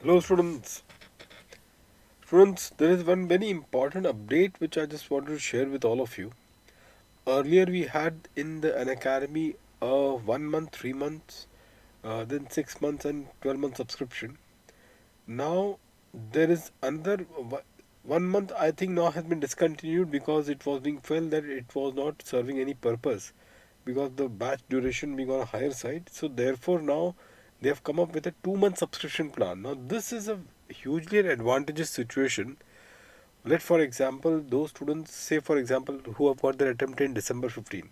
Hello, students. Students, there is one very important update which I just wanted to share with all of you. Earlier, we had in the Unacademy a 1 month, 3 months, then 6 months, and 12 month subscription. Now, there is another 1 month, I think, now has been discontinued because it was being felt that it was not serving any purpose because the batch duration being on a higher side. So, therefore, now they have come up with a 2 month subscription plan. Now, this is a hugely advantageous situation. Let for example those students, say for example, who have got their attempt in December 15.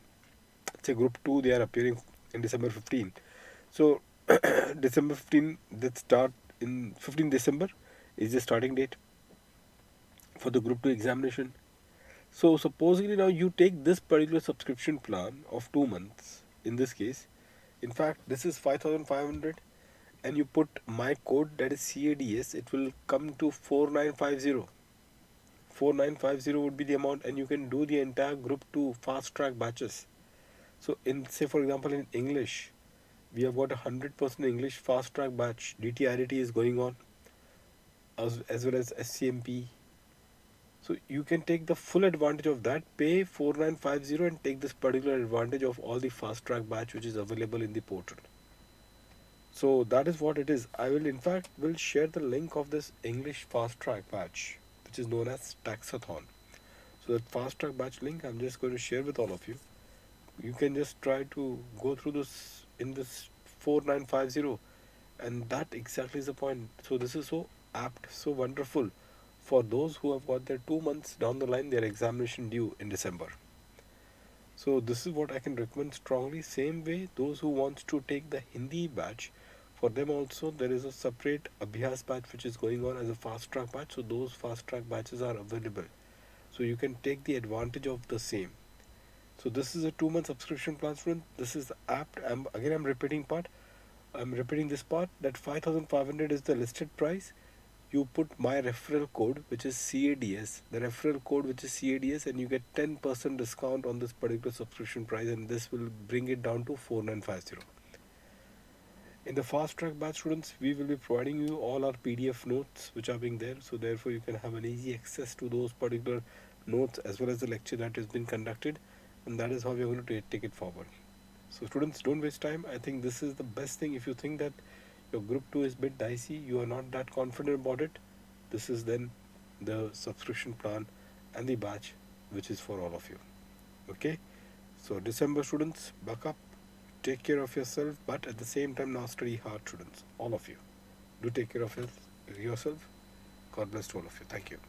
Say group 2, they are appearing in December 15. So December 15, that start in 15 December is the starting date for the group 2 examination. So supposedly now you take this particular subscription plan of 2 months in this case. In fact, this is 5500 and you put my code, that is CADS, it will come to 4950. 4950 would be the amount, and you can do the entire group to fast track batches. So in, say for example, in English, we have got 100% English fast track batch. DTRT is going on, as well as SCMP. So you can take the full advantage of that, pay 4950 and take this particular advantage of all the fast track batch which is available in the portal. So that is what it is. I will in fact will share the link of this English fast track batch which is known as Taxathon. So that fast track batch link I'm just going to share with all of you. You can just try to go through this in this 4950, and that exactly is the point. So this is so apt, so wonderful for those who have got their 2 months down the line, their examination due in December. So this is what I can recommend strongly. Same way, those who wants to take the Hindi batch, for them also there is a separate Abhyas batch which is going on as a fast track batch. So those fast track batches are available. So you can take the advantage of the same. So this is a 2 month subscription plan, student. This is apt. I'm repeating part. I'm repeating this part that 5500 is the listed price. You put my referral code which is CADS, the referral code which is CADS, and you get 10% discount on this particular subscription price, and this will bring it down to 4950. In the fast track batch, students, we will be providing you all our PDF notes which are being there, so therefore you can have an easy access to those particular notes as well as the lecture that has been conducted, and that is how we are going to take it forward. So students, don't waste time. I think this is the best thing. If you think that your group 2 is a bit dicey, you are not that confident about it, this is then the subscription plan and the batch which is for all of you. Okay, so December, students, buck up, take care of yourself, but at the same time now study hard, students, all of you. Do take care of yourself. God bless to all of you. Thank you.